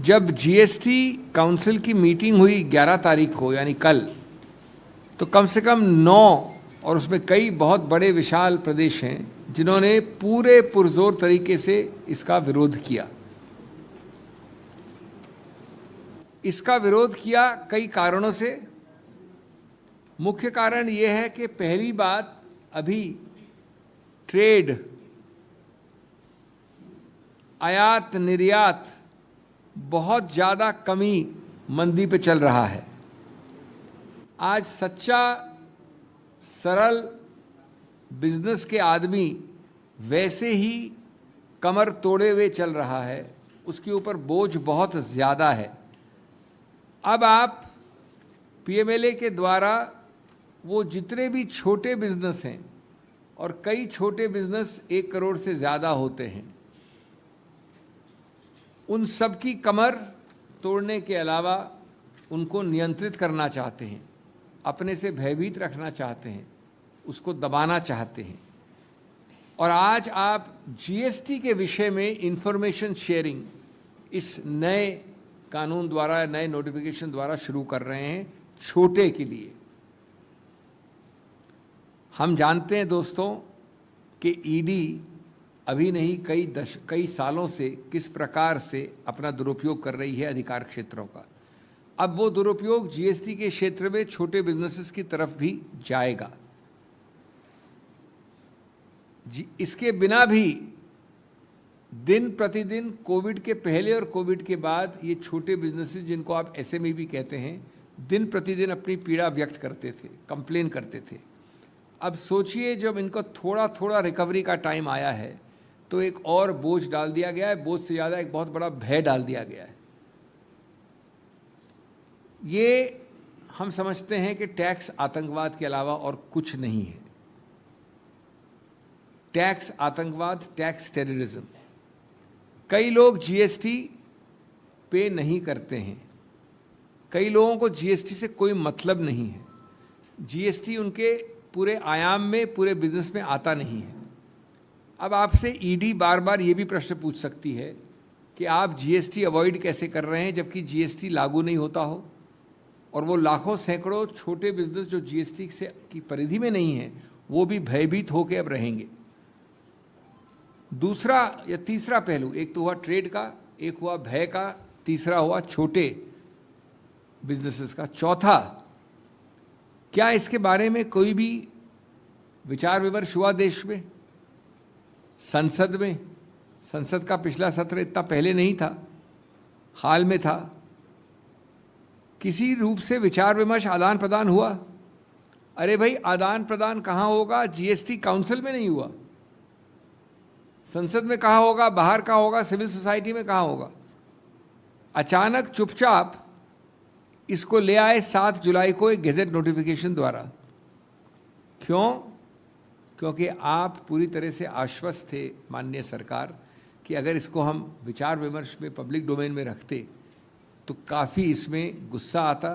जब GST council की meeting हुई 11 तारीख को यानी कल, तो कम से कम 9 और उसमें कई बहुत बड़े विशाल प्रदेश हैं जिन्होंने पूरे पुरजोर तरीके से इसका विरोध किया। इसका विरोध किया कई कारणों से। मुख्य कारण यह है कि पहली बात, अभी ट्रेड, आयात निर्यात बहुत ज़्यादा कमी मंदी पे चल रहा है। आज सच्चा सरल बिजनेस के आदमी वैसे ही कमर तोड़े हुए चल रहा है, उसके ऊपर बोझ बहुत ज़्यादा है। अब आप पीएमएलए के द्वारा वो जितने भी छोटे बिजनेस हैं, और कई छोटे बिजनेस 1 करोड़ से ज़्यादा होते हैं, उन सब की कमर तोड़ने के अलावा उनको नियंत्रित करना चाहते हैं, अपने से भयभीत रखना चाहते हैं, उसको दबाना चाहते हैं। और आज आप जीएसटी के विषय में इंफॉर्मेशन शेयरिंग इस नए कानून द्वारा, नए नोटिफिकेशन द्वारा शुरू कर रहे हैं छोटे के लिए। हम जानते हैं दोस्तों कि ईडी अभी नहीं, कई सालों से किस प्रकार से अपना दुरुपयोग कर रही है अधिकार क्षेत्रों का। अब वो दुरुपयोग जीएसटी के क्षेत्र में छोटे बिजनेसेस की तरफ भी जाएगा। इसके बिना भी दिन प्रतिदिन कोविड के पहले और कोविड के बाद ये छोटे बिजनेसेस, जिनको आप एसएमई भी कहते हैं, दिन प्रतिदिन अपनी पीड़ा व्यक्त करते थे, कंप्लेन करते थे। अब सोचिए, जब इनको थोड़ा थोड़ा रिकवरी का टाइम आया है तो एक और बोझ डाल दिया गया है, बोझ से ज़्यादा एक बहुत बड़ा भय डाल दिया गया है। ये हम समझते हैं कि टैक्स आतंकवाद के अलावा और कुछ नहीं है। टैक्स आतंकवाद, टैक्स टेररिज्म। कई लोग जीएसटी पे नहीं करते हैं, कई लोगों को जीएसटी से कोई मतलब नहीं है, जीएसटी उनके पूरे आयाम में, पूरे बिजनेस में आता नहीं है। अब आपसे ईडी बार बार ये भी प्रश्न पूछ सकती है कि आप जीएसटी अवॉइड कैसे कर रहे हैं जबकि जीएसटी लागू नहीं होता हो, और वो लाखों सैकड़ों छोटे बिजनेस जो जीएसटी से की परिधि में नहीं है, वो भी भयभीत होकर अब रहेंगे। दूसरा या तीसरा पहलू, एक तो हुआ ट्रेड का, एक हुआ भय का, तीसरा हुआ छोटे बिजनेसेस का। चौथा, क्या इसके बारे में कोई भी विचार विमर्श हुआ देश में, संसद में? संसद का पिछला सत्र इतना पहले नहीं था, हाल में था। किसी रूप से विचार विमर्श, आदान प्रदान हुआ? अरे भाई, आदान प्रदान कहाँ होगा? जीएसटी काउंसिल में नहीं हुआ, संसद में कहाँ होगा, बाहर कहाँ होगा, सिविल सोसाइटी में कहाँ होगा? अचानक चुपचाप इसको ले आए 7 जुलाई को एक गेजेट नोटिफिकेशन द्वारा। क्यों? क्योंकि आप पूरी तरह से आश्वस्त थे माननीय सरकार कि अगर इसको हम विचार विमर्श में, पब्लिक डोमेन में रखते तो काफ़ी इसमें गुस्सा आता,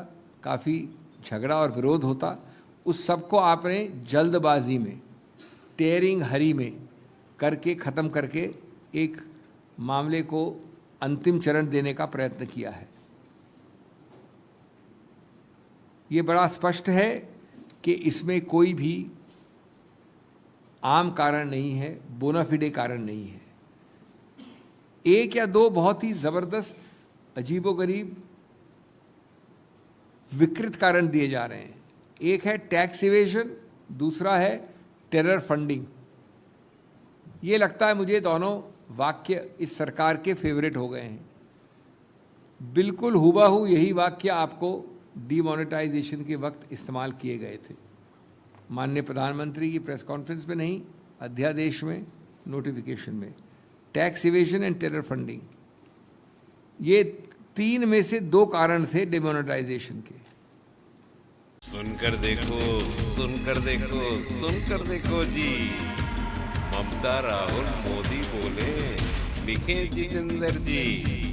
काफ़ी झगड़ा और विरोध होता। उस सब को आपने जल्दबाजी में, टेयरिंग हरी में करके, ख़त्म करके एक मामले को अंतिम चरण देने का प्रयत्न किया है। ये बड़ा स्पष्ट है कि इसमें कोई भी आम कारण नहीं है, बोनाफिडे कारण नहीं है। एक या दो बहुत ही ज़बरदस्त, अजीबोगरीब, विकृत कारण दिए जा रहे हैं। एक है टैक्स इवेजन, दूसरा है टेरर फंडिंग। ये लगता है मुझे दोनों वाक्य इस सरकार के फेवरेट हो गए हैं। बिल्कुल हुबहू यही वाक्य आपको डीमोनेटाइजेशन के वक्त इस्तेमाल किए गए थे, माननीय प्रधानमंत्री की प्रेस कॉन्फ्रेंस में नहीं, अध्यादेश में, नोटिफिकेशन में। Tax evasion and terror funding, ये 3 में से 2 कारण थे डिमोनेटाइजेशन के। सुनकर देखो, सुनकर देखो, सुनकर देखो जी। ममता, राहुल, मोदी बोले, लिखे जितेंद्र जी।